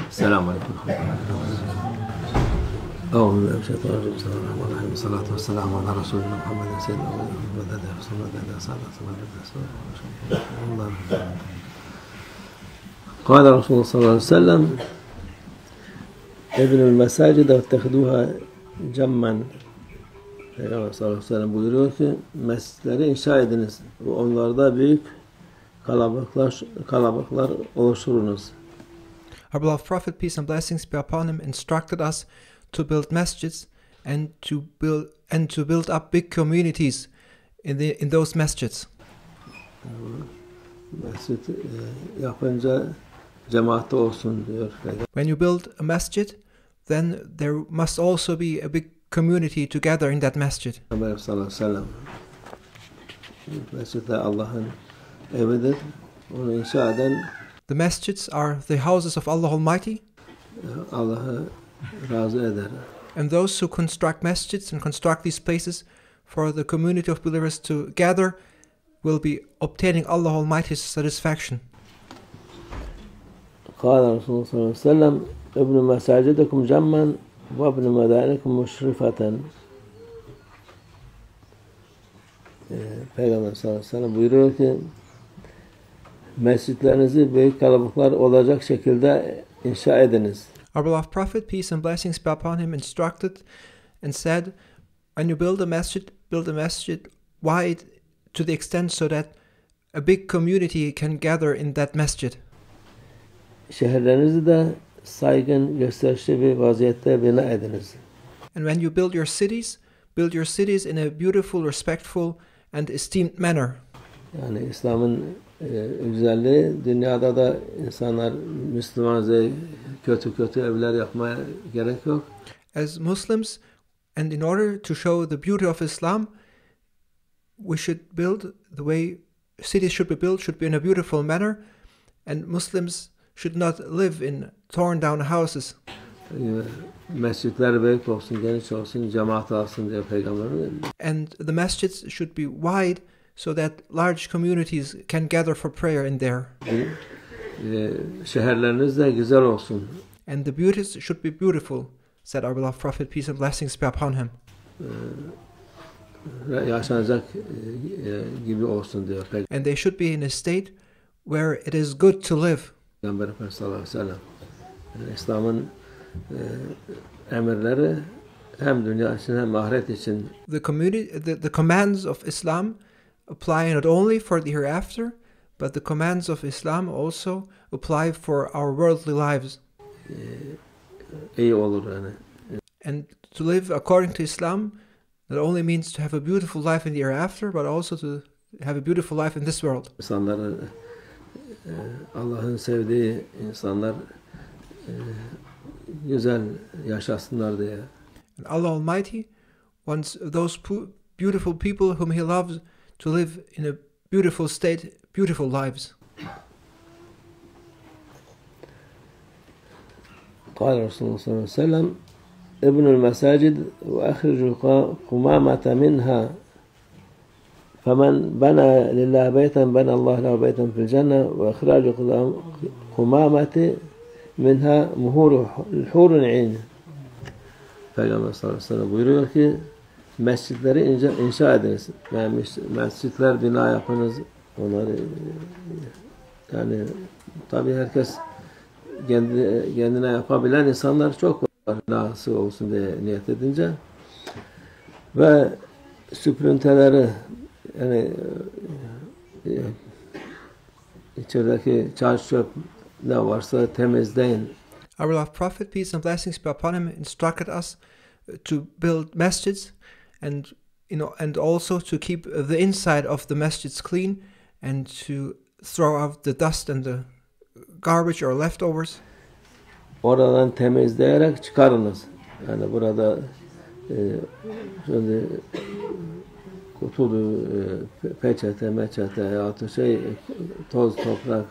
Selamun Aleyküm. أعوذ بالله من الشيطان الرجيم. بسم الله الرحمن الرحيم. والصلاة والسلام على رسولنا محمد سيدنا محمد رسول الله صلى الله عليه وسلم. قال رسول الله صلى الله عليه وسلم ابن المساجد واتخذوها جما. Peygamber sallallahu aleyhi ve sellem buyuruyor ki mescitleri inşa ediniz ve onlarda büyük kalabalıklar oluşturunuz. Our beloved Prophet, peace and blessings be upon him, instructed us to build masjids and to build up big communities in those masjids. Mescid yapınca cemaat olsun diyor. When you build a masjid, then there must also be a big community together in that masjid. Peygamber sallallahu aleyhi ve sellem mescid Allah'ın evidir. Onu inşa eden The masjids are the houses of Allah Almighty. Allah'ı razı eder. And those who construct masjids and construct these places for the community of believers to gather will be obtaining Allah Almighty's satisfaction. قال رسول الله صلى الله عليه وسلم ابن مساجدكم جما وابن مدائنكم مشرفة. Peygamber sallallahu aleyhi ve sellem buyuruyor ki mescitlerinizi büyük kalabalıklar olacak şekilde inşa ediniz. Our beloved Prophet, peace and blessings be upon him, instructed and said, when you build a masjid wide to the extent so that a big community can gather in that masjid. Şehirlerinizi de saygın, gösterişli bir vaziyette bina ediniz. And when you build your cities in a beautiful, respectful and esteemed manner. Yani İslam'ın güzelliği dünyada da insanlar Müslümanca kötü evler yapmaya gerek yok. As Muslims, and in order to show the beauty of Islam, we should build the way cities should be built, should be in a beautiful manner, and Muslims should not live in torn down houses. Mescitler büyük olsun, geniş olsun, cemaat alsın diye Peygamberimiz. And the masjids should be wide so that large communities can gather for prayer in there. Şehirleriniz de güzel olsun. And the beauties should be beautiful, said our beloved Prophet, peace and blessings be upon him. Yaşanacak gibi olsun diyor. And they should be in a state where it is good to live. Peygamber sallallahu aleyhi ve sellem İslam'ın emirleri hem dünya için hem ahiret için. The commands of Islam apply not only for the hereafter, but the commands of Islam also apply for our worldly lives. İyi olur yani. And to live according to Islam not only means to have a beautiful life in the hereafter, but also to have a beautiful life in this world. İnsanları Allah'ın sevdiği insanlar güzel yaşasınlar diye. And Allah Almighty wants those beautiful people whom He loves to live in a beautiful state, beautiful lives. قال رسول الله صلى الله عليه وسلم ابن المساجد وأخرجوا قمامة منها فمن بنى لله بيتا بنى الله له بيتا في الجنة وإخراج قمامة منها مهور الحور العين. Peygamber sallallahu aleyhi ve sellem buyuruyor ki mescitleri inşa ediniz. Yani mescitler bina yapınız. Onları yani tabii herkes kendine yapabilen insanlar çok var. Nasıl olsun diye niyet edince. Ve süprünteleri yani içerideki çarşı çöp ne varsa temizleyin. Our beloved Prophet, peace and blessings be upon him, instructed us to build masjids and also to keep the inside of the masjids clean and to throw out the dust and the garbage or leftovers. Oradan temizleyerek çıkarınız. Yani burada şimdi kutulu peçete, ya toz, toprak,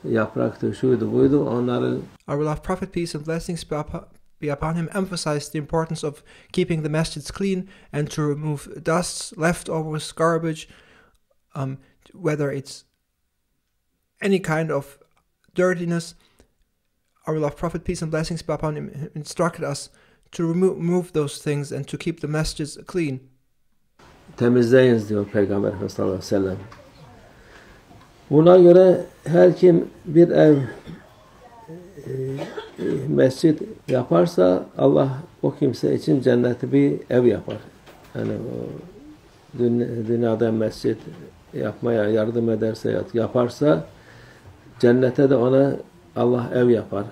yapraktı, şuydu, buydu. Onları Our beloved Prophet, peace and blessings be upon him, emphasized the importance of keeping the masjids clean and to remove dusts, leftovers, garbage, whether it's any kind of dirtiness, our beloved Prophet, peace and blessings be upon him, instructed us to remove those things and to keep the masjids clean. Temizleyiniz diyor Peygamber Efendimiz sallallahu aleyhi ve sellem. Buna göre her kim bir ev mescit yaparsa Allah o kimse için cenneti bir ev yapar. Yani o dünyada mescit yapmaya yardım ederse, yaparsa cennete de ona Allah ev yapar.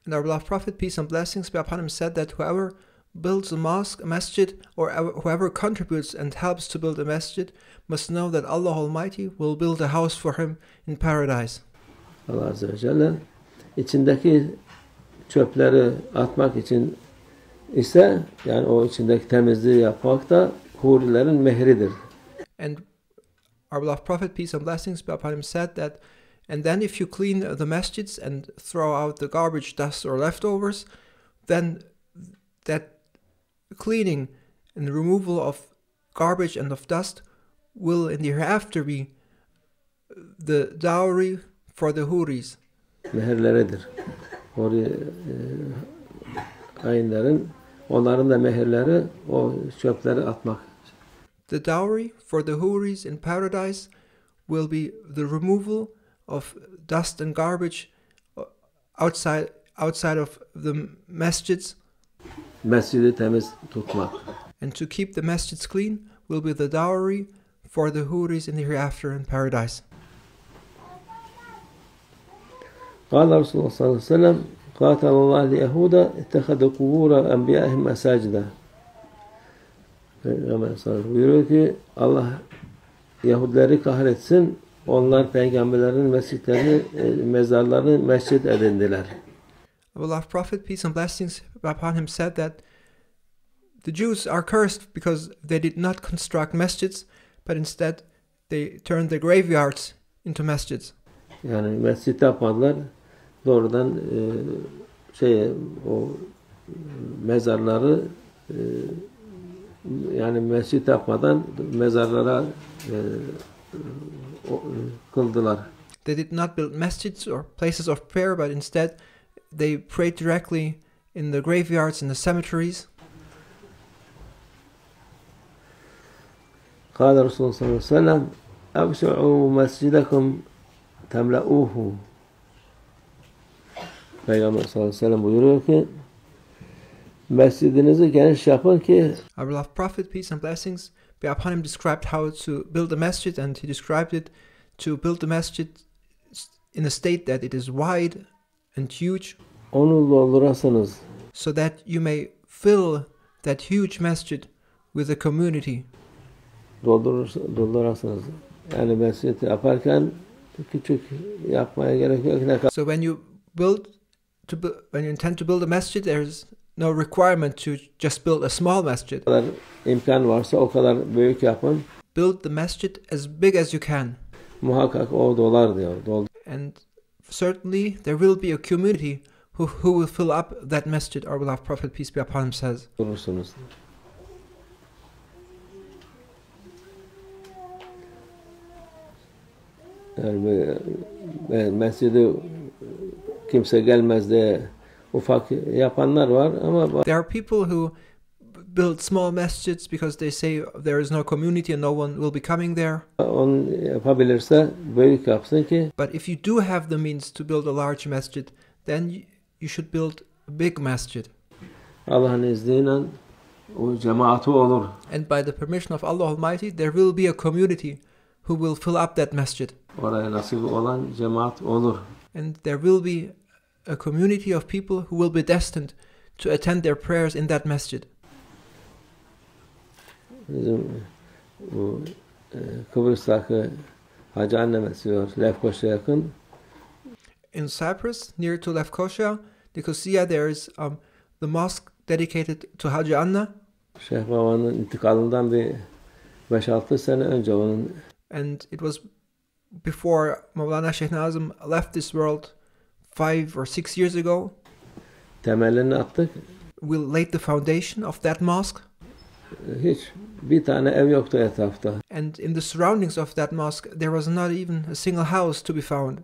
And our beloved Prophet, peace and blessings be upon him, said that whoever builds a mosque, a masjid, or whoever contributes and helps to build a masjid must know that Allah Almighty will build a house for him in paradise. Allah Azze ve Celle içindeki çöpleri atmak için ise, yani o içindeki temizliği yapmak da hurilerin mehridir. And our beloved Prophet, peace and blessings be upon him, said that, and then if you clean the masjids and throw out the garbage, dust, or leftovers, then that cleaning and removal of garbage and of dust will in the hereafter be the dowry for the huris. Mehirleridir. Huri ayinlerin, onların da mehirleri o çöpleri atmak. The dowry for the huris in paradise will be the removal of dust and garbage outside of the masjids. Mescidi temiz tutmak. And to keep the masjids clean will be the dowry for the huris in the hereafter in paradise. قال رسول الله صلى الله عليه وسلم قاتل الله اليهود اتخذوا قبور أنبيائهم مساجدا. Peygamber sallallahu aleyhi ve sellem buyuruyor ki Allah Yahudileri kahretsin, onlar peygamberlerin mescitlerini, mezarlarını mescit edindiler. The beloved Prophet, peace and blessings be upon him, said that the Jews are cursed because they did not construct masjids, but instead they turned the graveyards into masjids. Yani mescit yapmadılar, doğrudan o mezarları yani mescit yapmadan mezarlara kıldılar. They did not build masjids or places of prayer, but instead they prayed directly in the graveyards and the cemeteries. قال رسول الله صلى الله عليه وسلم أوسعوا مسجدكم تملؤوه. Peygamber sallallahu aleyhi ve sellem buyuruyor ki mescidinizi geniş yapın ki. Our beloved Prophet, peace and blessings be upon him, described how to build a masjid, and he described it to build the masjid in a state that it is wide and huge, Onu doldurasınız. so that you may fill that huge masjid with a community. Doldurasınız. Yani mescid yaparken küçük yapmaya gerek yok. So when you when you intend to build a masjid, there's no requirement to just build a small masjid. Ne kadar imkan varsa o kadar büyük yapın. Build the masjid as big as you can. Muhakkak o dolar diyor. And certainly there will be a community who will fill up that masjid, our beloved Prophet, peace be upon him, says. Doldurursunuz. Yani mescidi kimse gelmez diye ufak yapanlar var ama There are people who build small masjids because they say there is no community and no one will be coming there. onu yapabilirse büyük yapsın ki. But if you do have the means to build a large masjid, then you should build a big masjid. Allah'ın izniyle o cemaati olur. And by the permission of Allah Almighty, there will be a community who will fill up that masjid. Oraya nasip olan cemaat olur. And there will be a community of people who will be destined to attend their prayers in that masjid. Bizim bu Kıbrıs'taki Hacı Annemesi var, Lefkoşa'ya yakın. In Cyprus, near to Lefkosia, Nicosia, there is the mosque dedicated to Hajj Anna. Şeyh Baba'nın intikalından bir 5-6 sene önce onun. And it was before Mawlana Sheikh Nazim left this world 5 or 6 years ago. Temelini attık. We laid the foundation of that mosque. Hiç bir tane ev yoktu etrafta. And in the surroundings of that mosque, there was not even a single house to be found.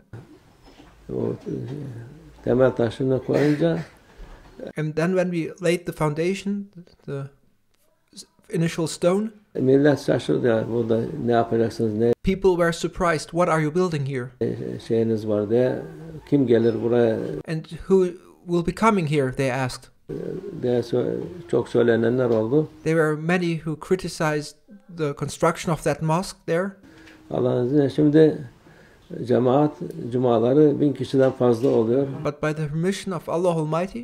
o temel taşını koyunca And then when we laid the foundation, the initial stone, millet şaşırdı yani burada ne yapacaksınız, ne people were surprised. What are you building here? şeyiniz var diye, kim gelir buraya And who will be coming here? They asked. diye çok söylenenler oldu. There were many who criticized the construction of that mosque there. Allah'ın izniyle şimdi cemaat cumaları 1000 kişiden fazla oluyor. But by the permission of Allah Almighty,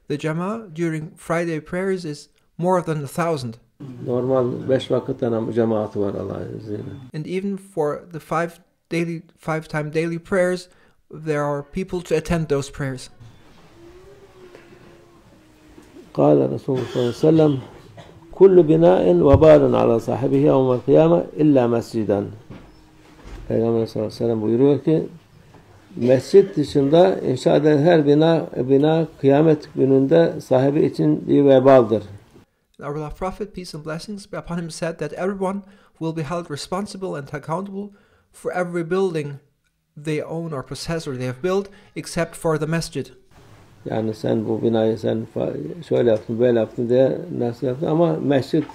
the Jama during Friday prayers is more than 1,000. Normal 5 vakit cemaati var Allah'ın izniyle. And even for the five time daily prayers, there are people to attend those prayers. قال رسول الله صلى الله عليه وسلم كل بناء وبال على صاحبه يوم القيامة إلا مسجدا. Peygamber sallallahu aleyhi ve sellem buyuruyor ki mescit dışında inşa edilen her bina kıyamet gününde sahibi için bir vebaldır. Our beloved Prophet, peace and blessings be upon him, said that everyone will be held responsible and accountable for every building they own or possess or they have built, except for the masjid. Yani sen bu binayı sen şöyle yaptın, böyle yaptın diye nasıl yaptın ama mescit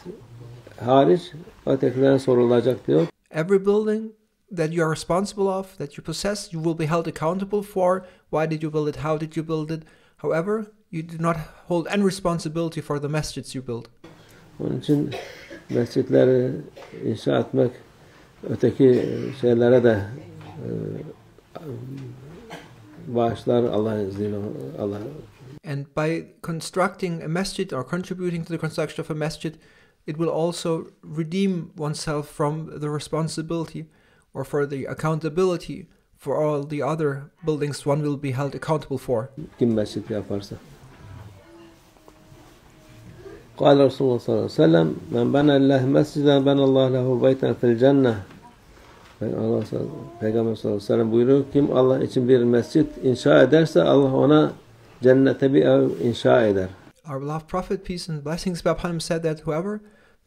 hariç ötekilerine sorulacak diyor. Every building that you are responsible of, that you possess, you will be held accountable for. Why did you build it? How did you build it? However, you do not hold any responsibility for the masjids you build. Onun için mescitleri inşa etmek öteki şeylere de bağışlar Allah'ın izniyle. Allah. And by constructing a masjid or contributing to the construction of a masjid, it will also redeem oneself from the responsibility or for the accountability for all the other buildings one will be held accountable for. Kim mescit yaparsa. قال رسول الله صلى الله عليه وسلم من بنى لله مسجدا بنى الله له بيتا في الجنة. Peygamber sallallahu aleyhi ve sellem buyuruyor, kim Allah için bir mescit inşa ederse Allah ona cennete bir ev inşa eder. Our beloved Prophet, peace and blessings be upon him, said that whoever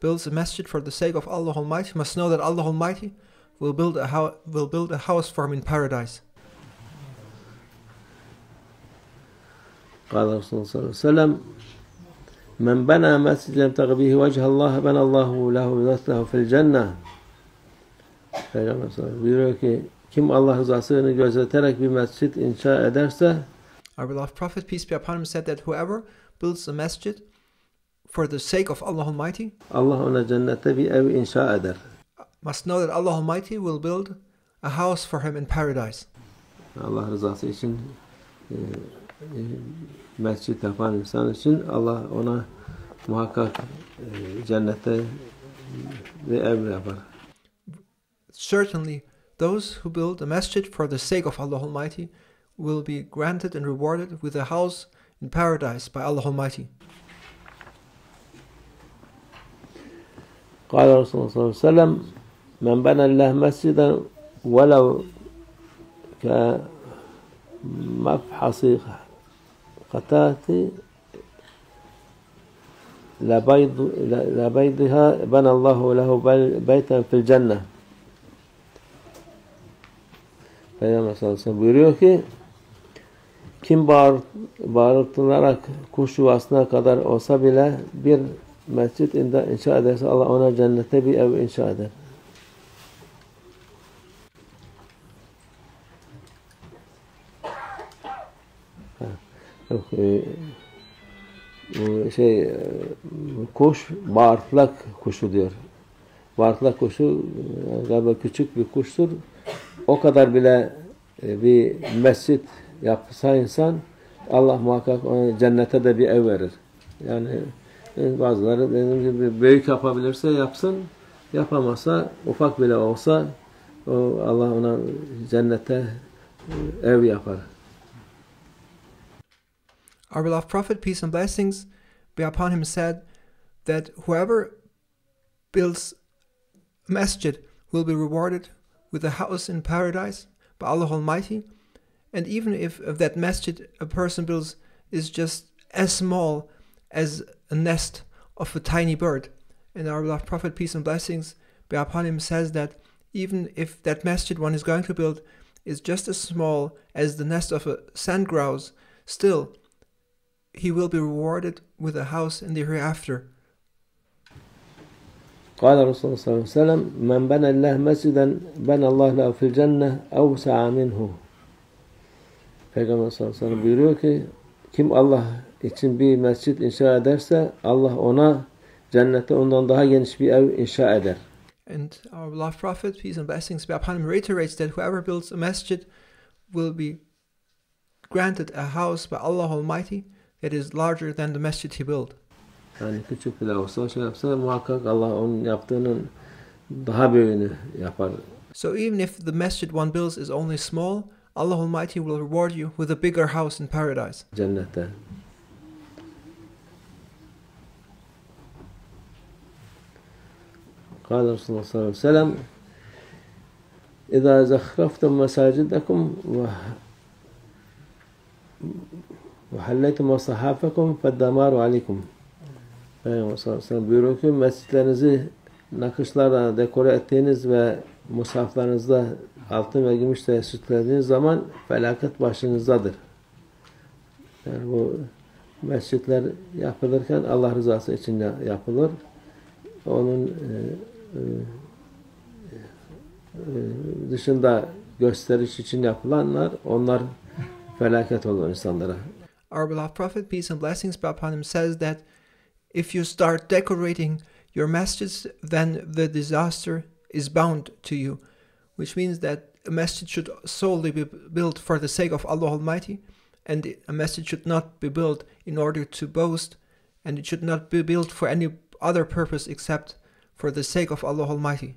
builds a masjid for the sake of Allah Almighty must know that Allah Almighty will build a house for him in paradise. قال رسول الله صلى الله عليه وسلم من بنى مسجدا يبتغي به وجه الله بنى الله له مثله في الجنة. Peygamber sallallahu aleyhi ve sellem buyuruyor ki kim Allah rızasını gözeterek bir mescit inşa ederse, our beloved Prophet, peace be upon him, said that whoever builds a masjid for the sake of Allah Almighty, Allah ona cennette bir ev inşa eder. Must know that Allah Almighty will build a house for him in paradise. Allah rızası için mescit yapan insan için Allah ona muhakkak cennette bir ev yapar. Certainly, those who build a masjid for the sake of Allah Almighty will be granted and rewarded with a house in paradise by Allah Almighty. قال رسول الله صلى الله عليه وسلم من بنى لله مسجدا ولو كمفحص قطات لبيضها بنى الله له بيتا في الجنة. Peygamber sallallahu aleyhi ve sellem buyuruyor ki kim bağırtılarak kuş yuvasına kadar olsa bile bir mescit inşa ederse Allah ona cennete bir ev inşa eder. Kuş bağırtılak kuşu diyor. Bağırtılak kuşu galiba küçük bir kuştur. O kadar bile bir mescit yapsa insan Allah muhakkak ona cennete de bir ev verir. Yani bazıları dediğim gibi büyük yapabilirse yapsın, yapamazsa ufak bile olsa Allah ona cennete ev yapar. Our beloved Prophet, peace and blessings be upon him, said that whoever builds a masjid will be rewarded with a house in paradise by Allah Almighty. And even if that masjid a person builds is just as small as a nest of a tiny bird. And our beloved Prophet, peace and blessings be upon him, says that even if that masjid one is going to build is just as small as the nest of a sand grouse, still he will be rewarded with a house in the hereafter. قال رسول صلى الله عليه وسلم من بنى لله مسجدا بنى الله له في الجنة أوسع منه. Peygamber sallallahu aleyhi ve sellem buyuruyor ki kim Allah için bir mescit inşa ederse Allah ona cennette ondan daha geniş bir ev inşa eder. And our beloved Prophet, peace and blessings be upon him, reiterates that whoever builds a masjid will be granted a house by Allah Almighty that is larger than the masjid he built. Yani küçük bile olsa şey yapsa muhakkak Allah onun yaptığının daha büyüğünü yapar. So even if the masjid one builds is only small, Allah Almighty will reward you with a bigger house in paradise. Cennette. قال رسول الله صلى الله عليه وسلم إذا زخرفتم مساجدكم وحليتم مصاحفكم فالدمار عليكم. Peygamber sallallahu aleyhi ve sellem buyuruyor ki mescitlerinizi nakışlarla dekore ettiğiniz ve mushaflarınızda altın ve gümüşle süslediğiniz zaman felaket başınızdadır. Yani bu mescitler yapılırken Allah rızası için yapılır. Onun dışında gösteriş için yapılanlar onlar felaket olur insanlara. Our beloved Prophet, peace and blessings be upon him, says that if you start decorating your masjids, then the disaster is bound to you, which means that a masjid should solely be built for the sake of Allah Almighty, and a masjid should not be built in order to boast, and it should not be built for any other purpose except for the sake of Allah Almighty.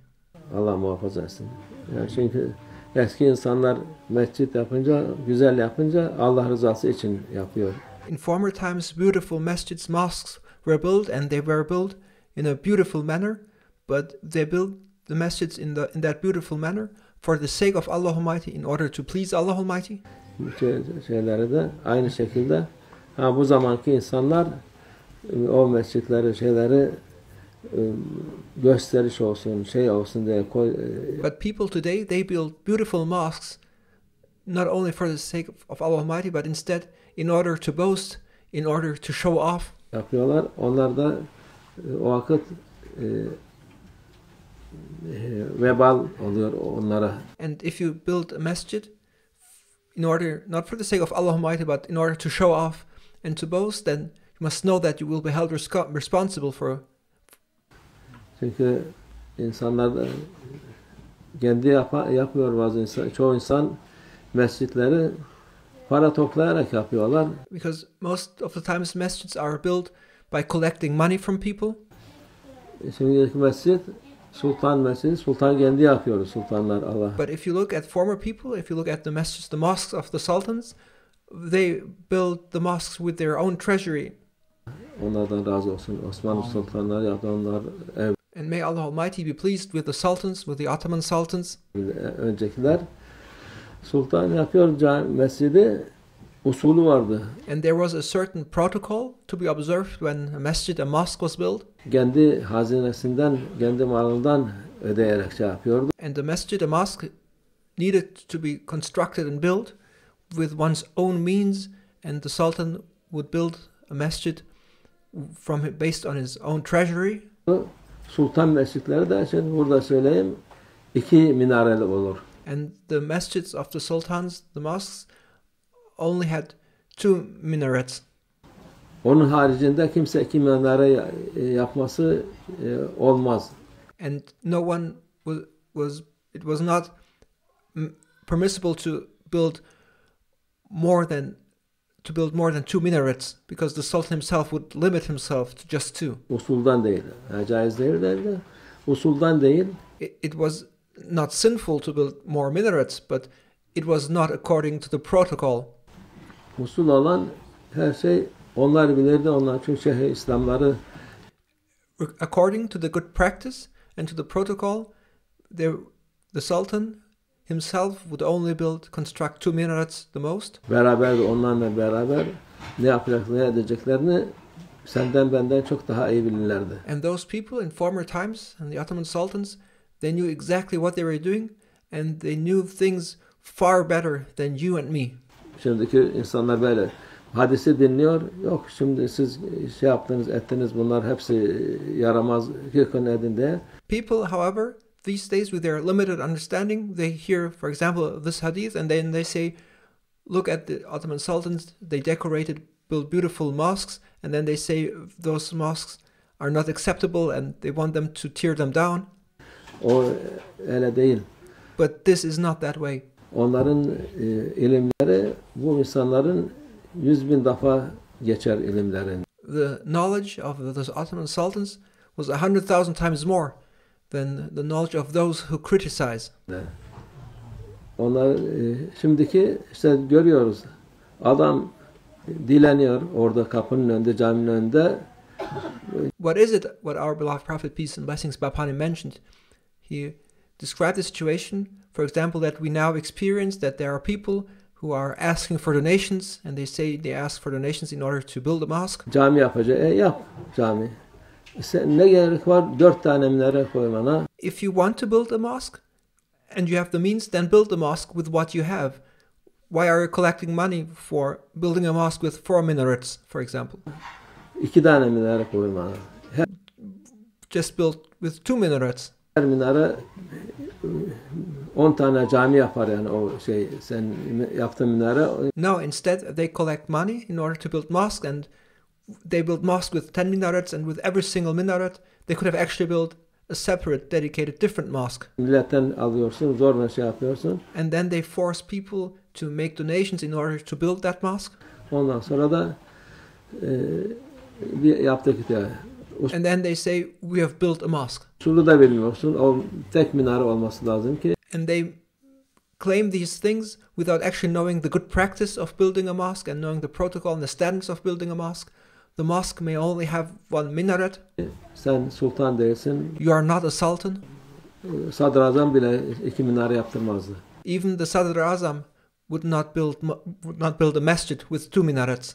Allah muhafaza etsin. Yani çünkü eski insanlar mescit yapınca, güzel yapınca Allah rızası için yapıyor. In former times, beautiful masjids, mosques were built, and they were built in a beautiful manner, but they built the masjids in that beautiful manner for the sake of Allah Almighty, in order to please Allah Almighty. Şeyleri de aynı şekilde bu zamanki insanlar o mescitleri şeyleri gösteriş olsun, şey olsun diye koy. But people today, they build beautiful mosques not only for the sake of Allah Almighty, but instead in order to boast, in order to show off. Yapıyorlar. Onlar da o vakit vebal oluyor onlara. And if you build a masjid in order, not for the sake of Allah Almighty, but in order to show off and to boast, then you must know that you will be held responsible for. Çünkü insanlar da kendi yapıyor bazı insan, çoğu insan mescitleri para toplayarak yapıyorlar. Because most of the times masjids are built by collecting money from people. Şimdiki mescit sultan mescidi, sultan kendi yapıyor, sultanlar Allah. But if you look at former people, if you look at the masjids, the mosques of the sultans, they build the mosques with their own treasury. Onlardan razı olsun. Osmanlı sultanları yaptı, onlar ev. And may Allah Almighty be pleased with the sultans, with the Ottoman sultans. Öncekiler sultan yapıyor mescidi, usulü vardı. And there was a certain protocol to be observed when a masjid, a mosque was built. Kendi hazinesinden, kendi malından ödeyerek şey yapıyordu. And the masjid, a mosque, needed to be constructed and built with one's own means, and the sultan would build a masjid based on his own treasury. Sultan mescitleri de şimdi burada söyleyeyim 2 minareli olur. And the masjids of the sultans, the mosques, only had 2 minarets. Onun haricinde kimse 2 minare yapması olmaz. And no one it was not permissible to build more than 2 minarets, because the sultan himself would limit himself to just 2. Usuldan değil. Caiz değil de usuldan değil. It was not sinful to build more minarets, but it was not according to the protocol. Usul olan her şey onlar bilirdi. Onlar çünkü İslamları according to the good practice and to the protocol, the sultan himself would only construct 2 minarets the most. Beraber onlarla beraber ne yapacaklarını, ne edeceklerini senden benden çok daha iyi bilirlerdi. And those people in former times, and the Ottoman sultans, they knew exactly what they were doing, and they knew things far better than you and me. Şimdiki insanlar böyle hadisi dinliyor. Yok şimdi siz şey yaptınız, ettiniz, bunlar hepsi yaramaz, yıkın edin diye. People, however, these days with their limited understanding, they hear, for example, this hadith and then they say, look at the Ottoman sultans, they decorated, built beautiful mosques, and then they say those mosques are not acceptable and they want them to tear them down. O öyle değil. But this is not that way. Onların ilimleri bu insanların 100.000 defa geçer ilimlerin. The knowledge of those Ottoman sultans was 100,000 times more than the knowledge of those who criticize. Onlar şimdiki işte görüyoruz. Adam dileniyor orada kapının önünde, caminin önünde. What is it? What our beloved Prophet, peace and blessings be upon him, mentioned? He described the situation, for example, that we now experience that there are people who are asking for donations, and they say they ask for donations in order to build a mosque. Cami yapacak. Yap cami. Ne gerek var 4 tane minare koymana? If you want to build a mosque and you have the means, then build the mosque with what you have. Why are you collecting money for building a mosque with 4 minarets, for example? 2 tane minare koymana. Just build with 2 minarets. Her minare 10 tane cami yapar yani o şey sen yaptığın minare. No, instead they collect money in order to build mosque, and they build mosque with 10 minarets, and with every single minaret they could have actually built a separate, dedicated, different mosque. Milletten alıyorsun, zorla şey yapıyorsun. And then they force people to make donations in order to build that mosque. Ondan sonra da bir yaptık diye. And then they say we have built a mosque. Şunu da bilmiyorsun. O tek minare olması lazım ki. And they claim these things without actually knowing the good practice of building a mosque and knowing the protocol and the standards of building a mosque. The mosque may only have 1 minaret. Sen sultan değilsin. You are not a sultan. Sadrazam bile 2 minare yaptırmazdı. Even the Sadr Azam would not build a masjid with 2 minarets.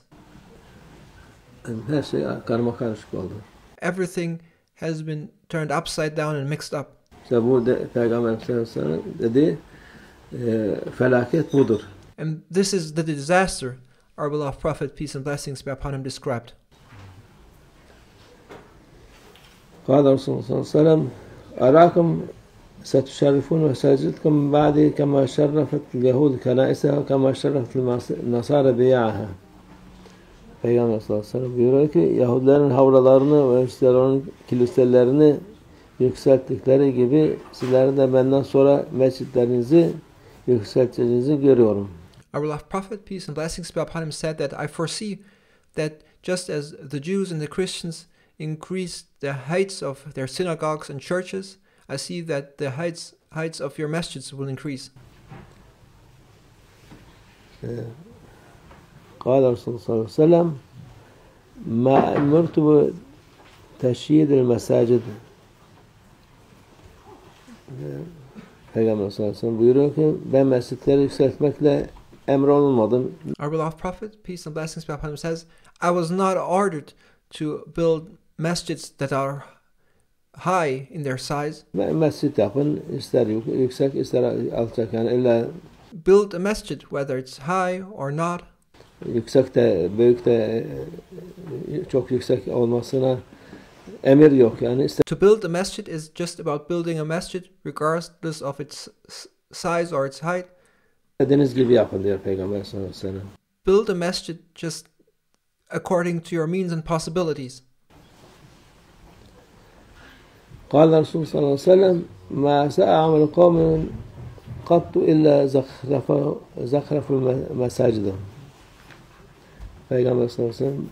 Yani her şey karma karışık oldu. Everything has been turned upside down and mixed up. İşte bu Peygamber sallallahu aleyhi ve sellem dedi felaket budur. And this is the disaster our beloved Prophet, peace and blessings be upon him, described. قال رسول الله صلى الله عليه وسلم أراكم ستشرفون مساجدكم من بعدي كما شرفت اليهود كنائسها وكما شرفت النصارى بيعها. Peygamber sallallahu aleyhi ve sellem buyuruyor ki Yahudilerin havralarını ve Hristiyanların kiliselerini yükselttikleri gibi sizlerin de benden sonra mescitlerinizi yükselteceğinizi görüyorum. Our beloved Prophet, peace and blessings be upon him, said that I foresee that just as the Jews and the Christians increased the heights of their synagogues and churches, I see that the heights of your masjids will increase. قال رسول الله صلى الله عليه وسلم ما أمرت بتشييد المساجد. Peygamber sallallahu aleyhi ve sellem buyuruyor ki ben mescitleri yükseltmekle emrolunmadım. Our beloved Prophet, peace and blessings be upon him, says, I was not ordered to build masjids that are high in their size. Mescit yapın, ister yüksek ister alçak, yani illa build a masjid whether it's high or not. Yüksek de büyük de çok yüksek olmasına emir yok yani. To build a masjid is just about building a masjid regardless of its size or its height. Dediğiniz gibi yapın diyor Peygamber sallallahu aleyhi ve sellem. Build a masjid just according to your means and possibilities. قال الرسول صلى الله عليه وسلم ما ساء عمل قوم قط إلا زخرفوا المساجد. Peygamber sallallahu aleyhi ve sellem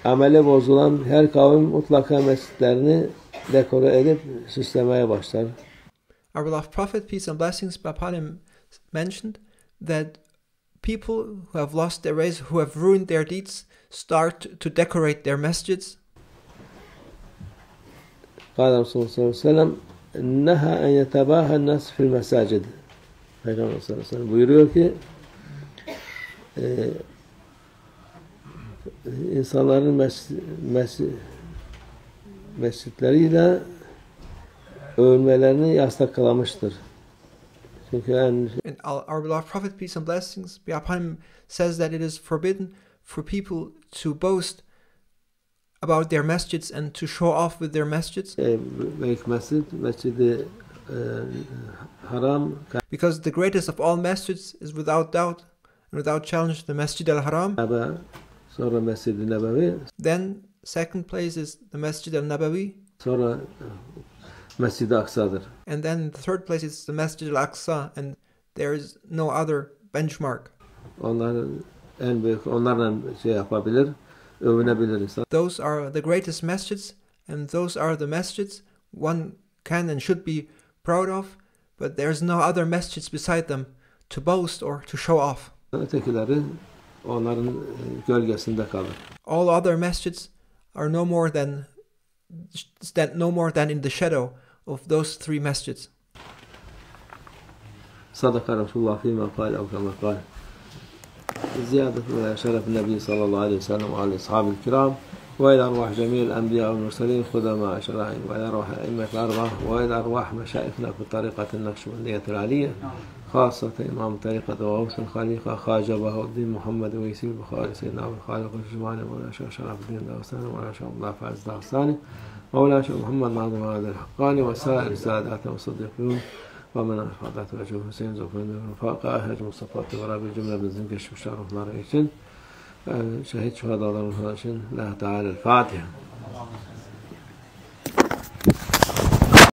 amele bozulan her kavim mutlaka mescitlerini dekore edip süslemeye başlar. Our beloved Prophet, peace and blessings be upon him, mentioned that people who have lost their ways, who have ruined their deeds, start to decorate their masjids. قال رسول الله صلى الله عليه وسلم نهى أن يتباهى الناس في المساجد. Peygamber sallallahu aleyhi ve sellem buyuruyor ki insanların mescitleriyle övünmelerini yasaklamıştır. And our beloved Prophet, peace and blessings be upon him, says that it is forbidden for people to boast about their masjids and to show off with their masjids. Because the greatest of all masjids is without doubt and without challenge the Masjid al-Haram. Then second place is the Masjid al-Nabawi. And then the third place is the Masjid al-Aqsa, and there is no other benchmark. Those are the greatest masjids, and those are the masjids one can and should be proud of, but there is no other masjids beside them to boast or to show off. All other masjids are no more than in the shadow of those three masjids. صدق رسول الله فيما قال أو كما قال زيادة شرف النبي صلى الله عليه وسلم وعلى أصحابه الكرام وإلى أرواح جميع الأنبياء والمرسلين خدماء شرائع وإلى أرواح الأئمة الأربعة وإلى أرواح مشايخنا في طريقة النقشبندية العالية خاصة إمام طريقة وغوث الخليقة خواجة بهاء الدين محمد ويسير البخاري سيدنا أبو الخالق الجمالي مولانا شيخ شرف الدين الداغستاني مولانا شيخ الله فايز الداغستاني مولانا شيخ محمد ناظم هذا الحقاني وسائر السادات والصديقين ومن أحفظت وجه حسين زوفين وفاق أهج مصطفى تغراب الجملة بزنكش وشارف ناريشن شهيد شهداء الله لا تعالى الفاتحة